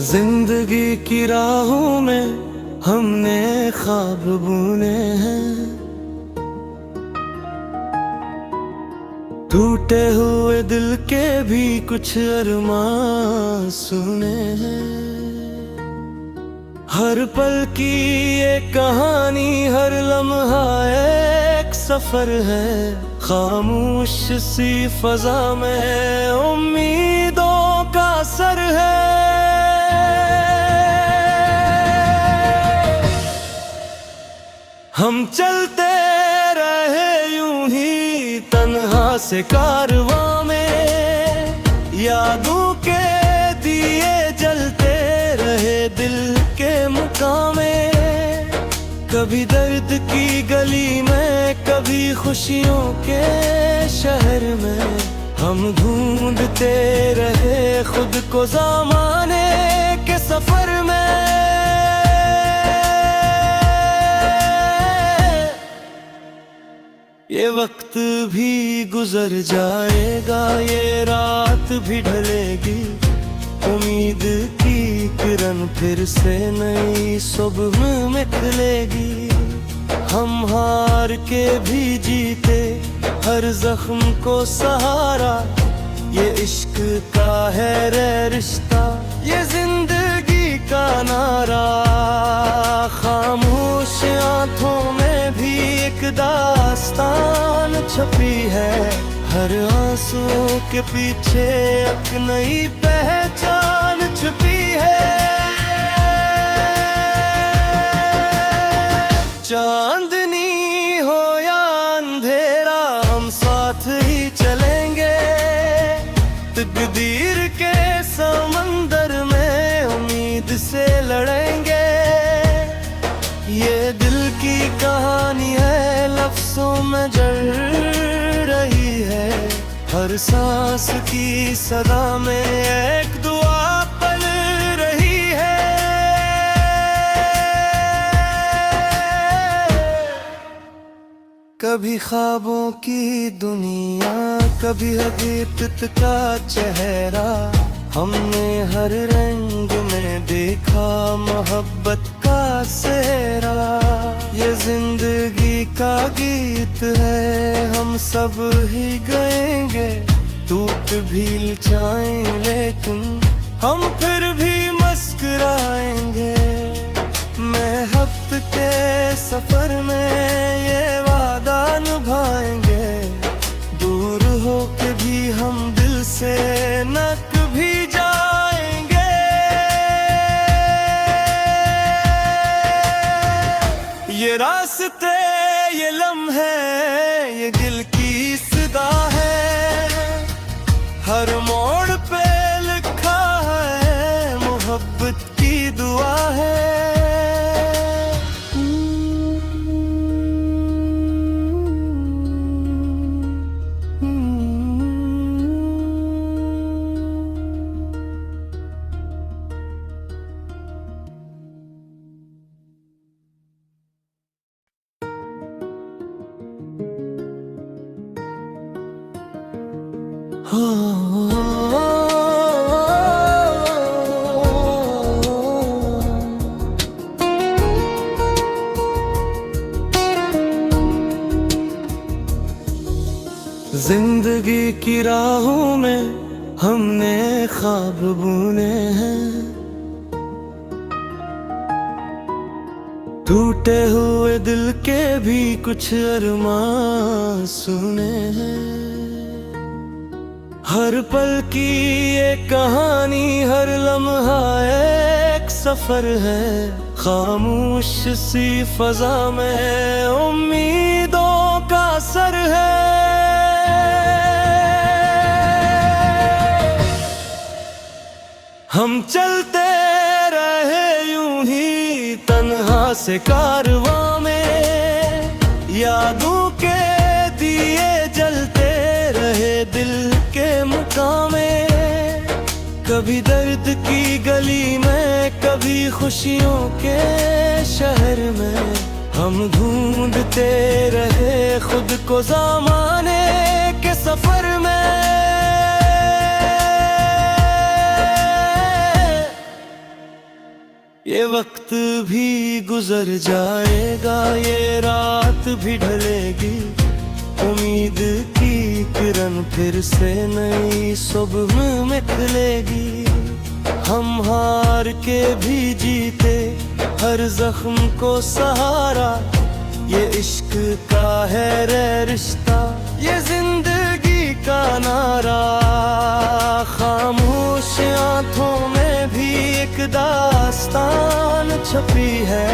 जिंदगी की राहों में हमने ख्वाब बुने हैं, टूटे हुए दिल के भी कुछ अरमां सुने हैं। हर पल की एक कहानी, हर लम्हा एक सफर है। खामोश सी फजा में उम्मीदों का सर है। हम चलते रहे यूं ही तन्हा से कारवां में, यादों के दिए जलते रहे दिल के मुकाम में। कभी दर्द की गली में, कभी खुशियों के शहर में, हम ढूंढते रहे खुद को ज़माने के सफर में। ये वक्त भी गुजर जाएगा, ये रात भी ढलेगी, उम्मीद की किरण फिर से नई सुबह में खिलेगी। हम हार के भी जीते, हर जख्म को सहारा, ये इश्क का है रे रिश्ता, ये जिंदगी का नारा। खामोश आंखों में भी एक दास्तान छपी है, हर आंसू के पीछे एक नई पहचान छुपी है। चांदनी हो या अंधेरा, हम साथ ही चलेंगे। तकदीर के समंदर में उम्मीद से लड़ेंगे। ये दिल की कहानी है, लफ्ज़ों में जड़ रही है। हर सांस की सदा में एक दुआ पल रही है। कभी ख्वाबों की दुनिया, कभी हकीकत का चेहरा, हमने हर रंग में देखा मोहब्बत का सेहरा। ये जिंदगी का गीत है, हम सब ही गाएंगे। टूट भी जाएं लेकिन हम फिर भी मुस्कुराएंगे। महबत के सफर में ये वादा निभाएंगे, दूर हो के भी हम दिल से न कभी जाएंगे। ये रास्ते, ये लम्हे, ये दिल की सदा है। हर मोड़ पे लिखा है, मोहब्बत की दुआ है। जिंदगी की राहों में हमने ख्वाब बुने हैं, टूटे हुए दिल के भी कुछ अरमां सुने हैं। हर पल की एक कहानी, हर लम्हा एक सफर है। खामोश सी फजा में उम्मीदों का सर है। हम चलते रहे यूं ही तन्हा से कारवां में, यादों के दिए जलते रहे दिल के मुकाम में। कभी दर्द की गली में, कभी खुशियों के शहर में, हम ढूंढते रहे खुद को ज़माने के सफर में। ये वक्त भी गुजर जाएगा, ये रात भी ढलेगी, उम्मीद की किरण फिर से नई सुबह में निकलेगी। हम हार के भी जीते, हर जख्म को सहारा, ये इश्क का है रे रिश्ता, ये जिंदगी का नारा। खामोश आंखों में भी एक दास्तान छपी है,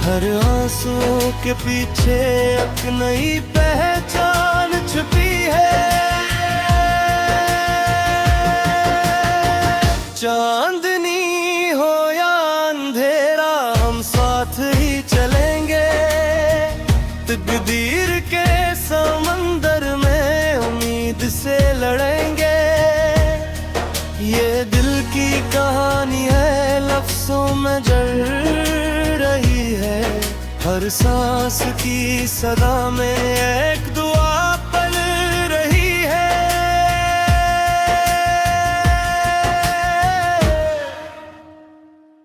हर आंसू के पीछे एक नई पहचान छुपी है। चांदनी हो या अंधेरा, हम साथ ही चलेंगे, तकदीर के समंदर में उम्मीद से लड़ेंगे। ये दिल की कहानी है, लफ्जों में जल रही है, हर सांस की सदा में एक दुआ पल रही है।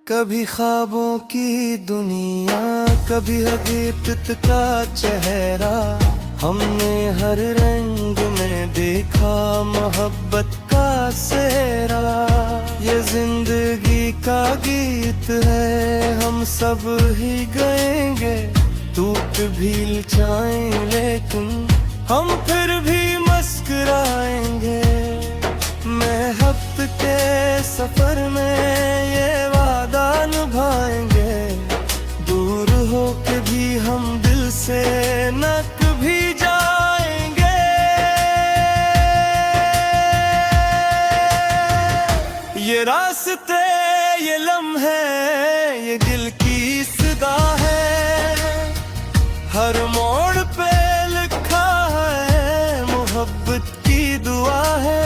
कभी ख्वाबों की दुनिया, कभी हकीकत का चेहरा, हमने हर रंग में देखा मोहब्बत का सेहरा। ये जिंदगी का गीत है, हम सब ही गाएंगे, टूट भी जाएं लेकिन हम फिर भी मुस्कुराएंगे। महबत के सफर में ये वादा निभाएंगे, दूर हो के भी हम दिल से न कभी जाएंगे। ये रास्ते, ये लम्हे, ये दिल की सदा है, हर मोड़ पे लिखा है मोहब्बत की दुआ है।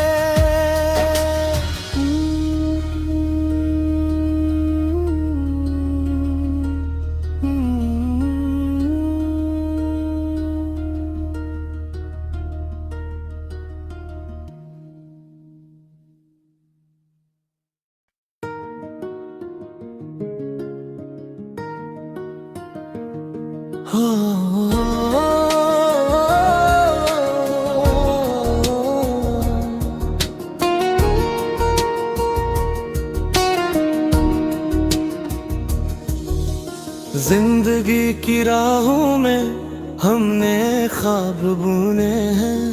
जिंदगी की राहों में हमने ख्वाब बुने हैं,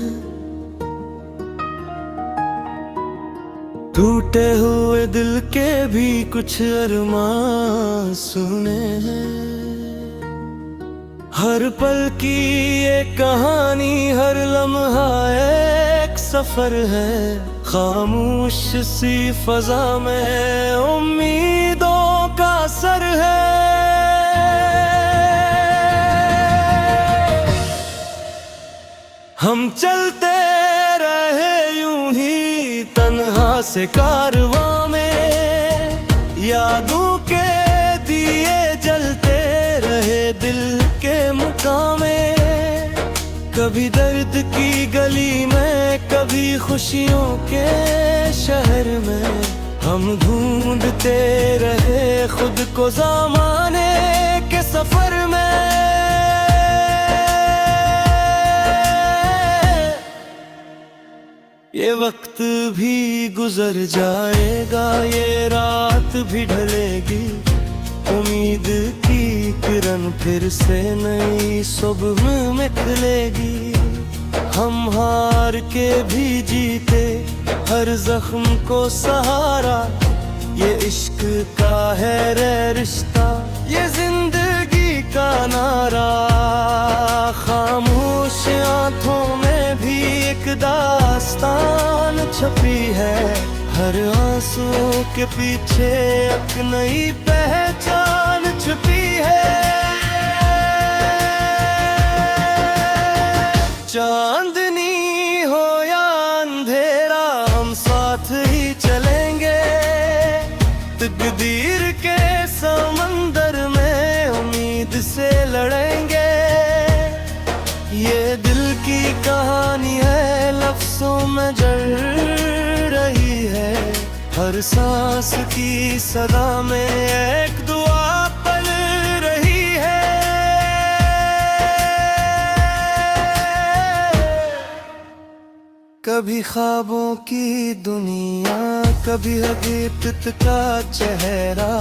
टूटे हुए दिल के भी कुछ अरमान सुने हैं। हर पल की एक कहानी, हर लम्हा एक सफर है, खामोश सी फजा में उम्मीदों का सर है। हम चलते रहे यूं ही तन्हा से कारवां में, यादों के दिए जलते रहे दिल के मुकाम में। कभी दर्द की गली में, कभी खुशियों के शहर में, हम ढूंढते रहे खुद को ज़माने के सफर में। ये वक्त भी गुजर जाएगा, ये रात भी ढलेगी, उम्मीद की किरण फिर से नई सुबह में निकलेगी। हम हार के भी जीते, हर जख्म को सहारा, ये इश्क का है रे रिश्ता, ये जिंदगी का नारा। खामोश आंखों में भी एक दास्तान छपी है, हर आंसू के पीछे एक नई पहचान छुपी है। चांदनी हो या अंधेरा, हम साथ ही चलेंगे, तकदीर के समंदर में उम्मीद से लड़ेंगे। ये दिल की कहानी है, लफ्जों में जल रही है। हर सांस की सदा में एक दुआ पल रही है। कभी ख्वाबों की दुनिया, कभी हकीकत का चेहरा,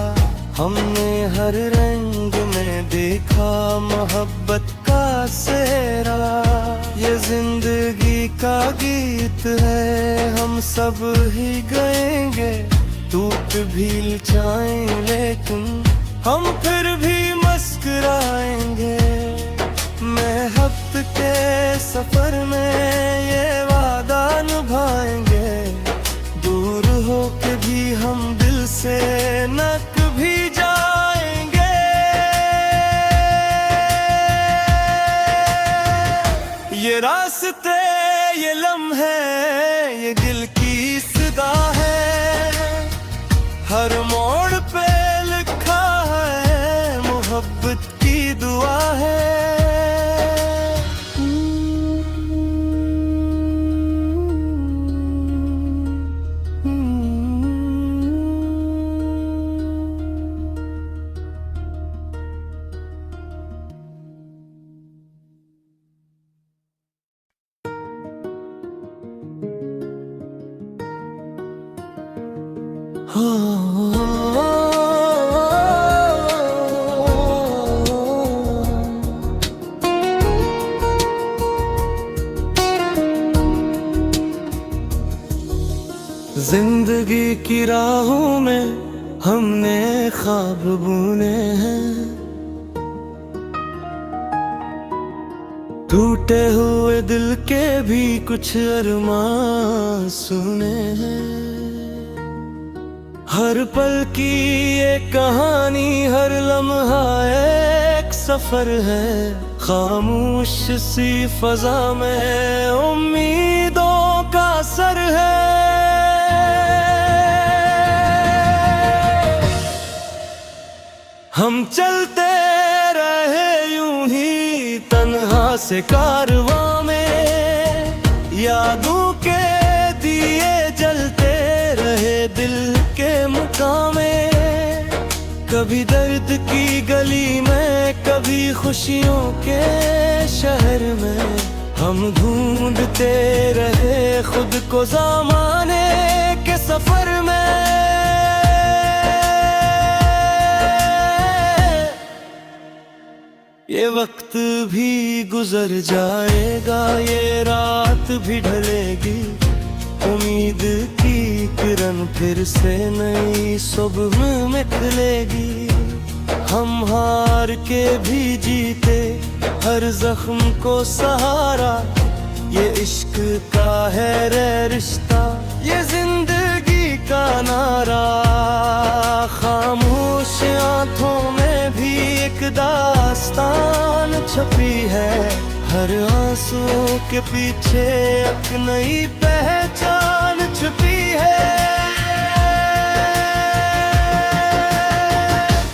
हमने हर रंग में देखा मोहब्बत का सेहरा। ये जिंदगी का गीत है, हम सब ही गाएंगे। टूट भी जाएं लेकिन हम फिर भी मुस्कुराएंगे। महबत के सफर में ये वादा निभाएंगे। दूर हो के भी हम दिल से न कभी जाएंगे। ये रास्ते, ये लम्हे, ये दिल की सदा है। हर मोड़ पे लिखा है मोहब्बत की दुआ है। जिंदगी की राहों में हमने ख्वाब बुने हैं। टूटे हुए दिल के भी कुछ अरमान सुने हैं। हर पल की एक कहानी, हर लम्हा एक सफर है। खामोश सी फजा में उम्मीदों का सर है। हम चलते रहे यूं ही तन्हा से कारवां में। यादों के दिए जलते रहे दिल के मुकाम में। कभी दर्द की गली में, कभी खुशियों के शहर में। हम ढूंढते रहे खुद को ज़माने के सफर में। ये वक्त भी गुजर जाएगा, ये रात भी ढलेगी। उम्मीद की किरण फिर से नई सुबह में निकलेगी। हम हार के भी जीते, हर जख्म को सहारा। ये इश्क का है रे रिश्ता, ये जिंदगी का नारा। खामोश आंखों में भी एक दास्तान छपी है। हर आंसू के पीछे एक नई पहचान छुपी है।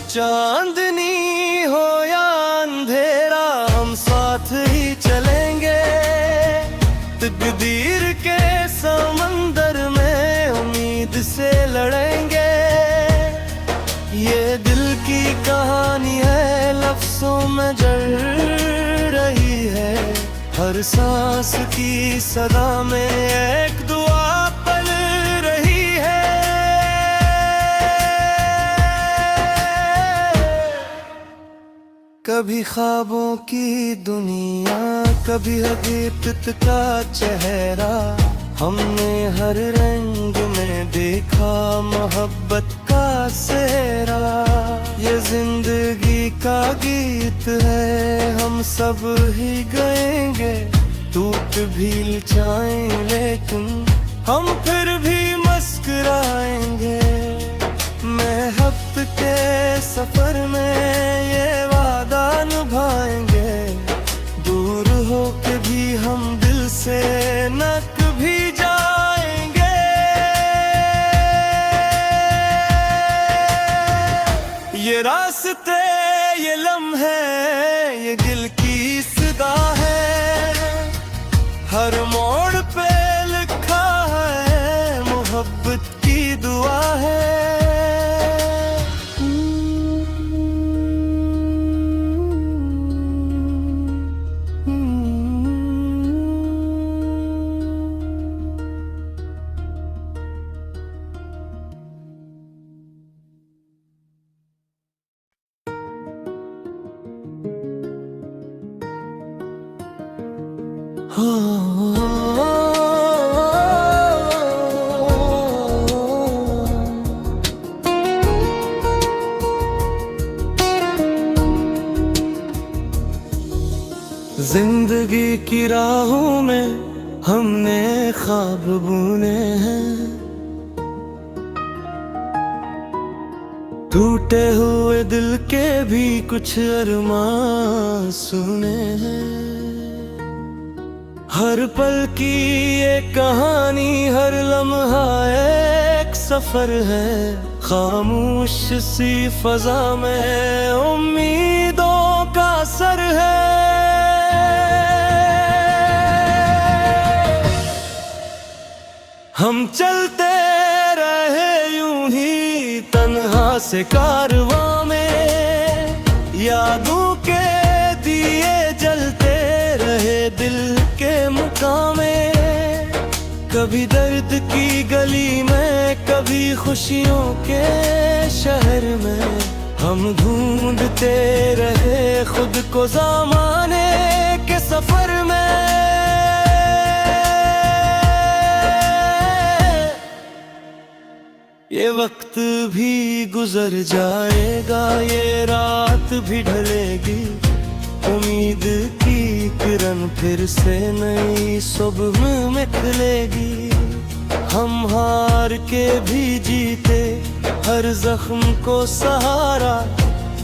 चांदनी हो या अंधेरा, हम साथ ही चलेंगे। तकदीर के समंदर में उम्मीद से लड़ेंगे। ये दिल की कहानी है, लफ्जों में जल रही है। हर सांस की सदा में एक दुआ पल रही है। कभी ख्वाबों की दुनिया, कभी हकीकत का चेहरा। हमने हर रंग में देखा मोहब्बत का सेहरा। ये जिंदगी का गीत है, हम सब ही गाएंगे। टूट भी जाएं लेकिन हम फिर भी मुस्कुराएंगे। महबत के सफर में ये वादा निभाएंगे। दूर हो के भी हम दिल से न कभी जाएंगे। ये रास्ते, ये लम्हे, ये दिल की सदा है। हर मोड़ पे लिखा है मोहब्बत की दुआ है। जिंदगी की राहों में हमने ख्वाब बुने हैं, टूटे हुए दिल के भी कुछ अरमान सुने हैं। हर पल की एक कहानी, हर लम्हा एक सफर है। खामोश सी फजा में उम्मीदों का सर है। हम चलते रहे यूं ही तन्हा से कारवां में, यादों के दिए जलते रहे दिल के मुकाम में। कभी दर्द की गली में, कभी खुशियों के शहर में, हम ढूंढते रहे खुद को ज़माने के सफर में। ये वक्त भी गुजर जाएगा, ये रात भी ढलेगी, उम्मीद की किरण फिर से नई सुबह में निकलेगी। हम हार के भी जीते, हर जख्म को सहारा,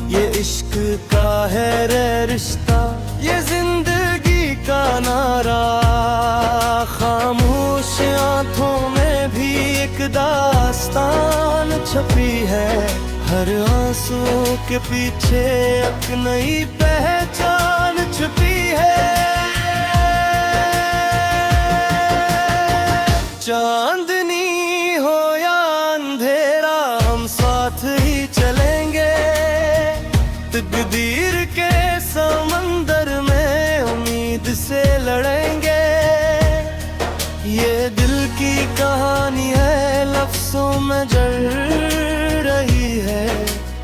ये इश्क का है रे रिश्ता, ये जिंदगी का नारा। खामोश आंखों में भी एक दास्तान छपी है, हर आंसू के पीछे एक नई पहचान छुपी है। चांदनी हो या अंधेरा, हम साथ ही चलेंगे, तकदीर के समंदर में उम्मीद से लड़ेंगे। ये दिल की कहानी है, लफ्जों में जल रही है,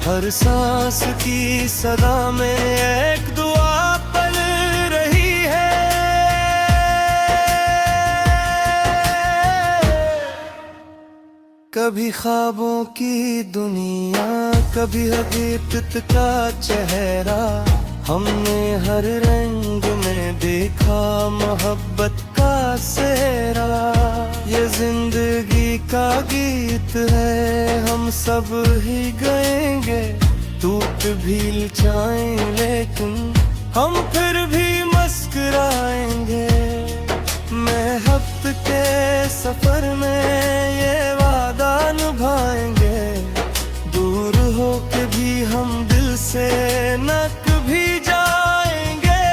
हर सांस की सदा में एक दुआ पल रही है। कभी ख्वाबों की दुनिया, कभी हकीकत का चेहरा, हमने हर रंग में देखा मोहब्बत का सेहरा। ये जिंदगी का गीत है, हम सब ही गाएंगे, टूट भी जाएं लेकिन हम फिर भी मुस्कुराएंगे। महबत के सफर में ये वादा निभाएंगे, दूर हो के भी हम दिल से न कभी जाएंगे।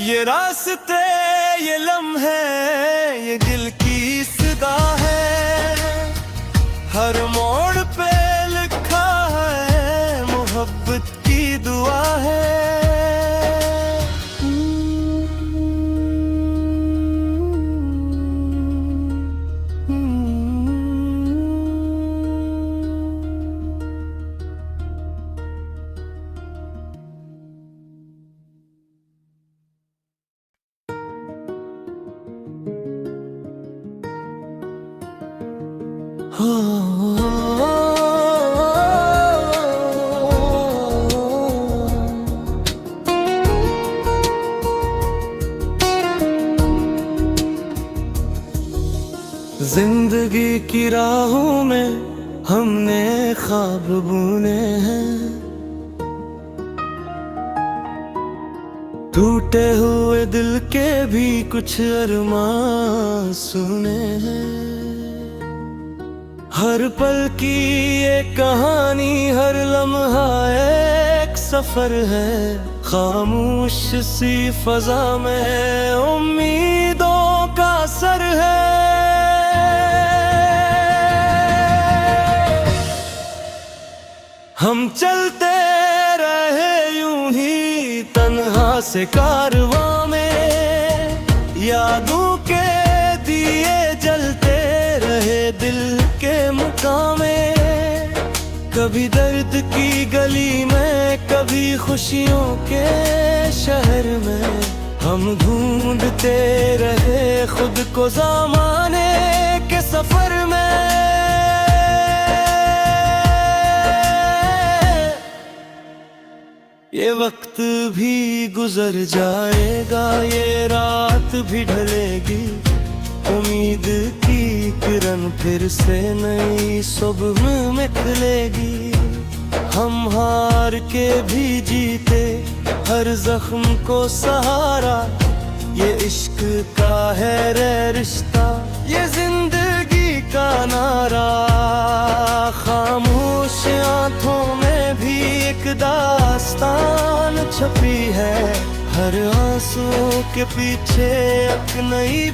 ये रास्ते, ये लम्हे, ये दिल की सदा है। हर मोड़ पे लिखा है मोहब्बत की दुआ है। जिंदगी की राहों में हमने ख्वाब बुने हैं, टूटे हुए दिल के भी कुछ अरमान सुने हैं। हर पल की ये कहानी, हर लम्हा एक सफर है। खामोश सी फजा में उम्मीदों का सर है। हम चलते रहे यूं ही तन्हा से कारवां में, यादों के दिए जलते रहे दिल के मुकाम में। कभी दर्द की गली में, कभी खुशियों के शहर में, हम ढूंढते रहे खुद को ज़माने के सफर में। ये वक्त भी गुजर जाएगा, ये रात भी ढलेगी, उम्मीद की किरण फिर से नई सुबह में निकलेगी। हम हार के भी जीते, हर जख्म को सहारा, ये इश्क का है रे रिश्ता, ये जिंदगी का नारा। खामोश आंखों में भी एक दास्तान छपी है, हर आंसू के पीछे एक नई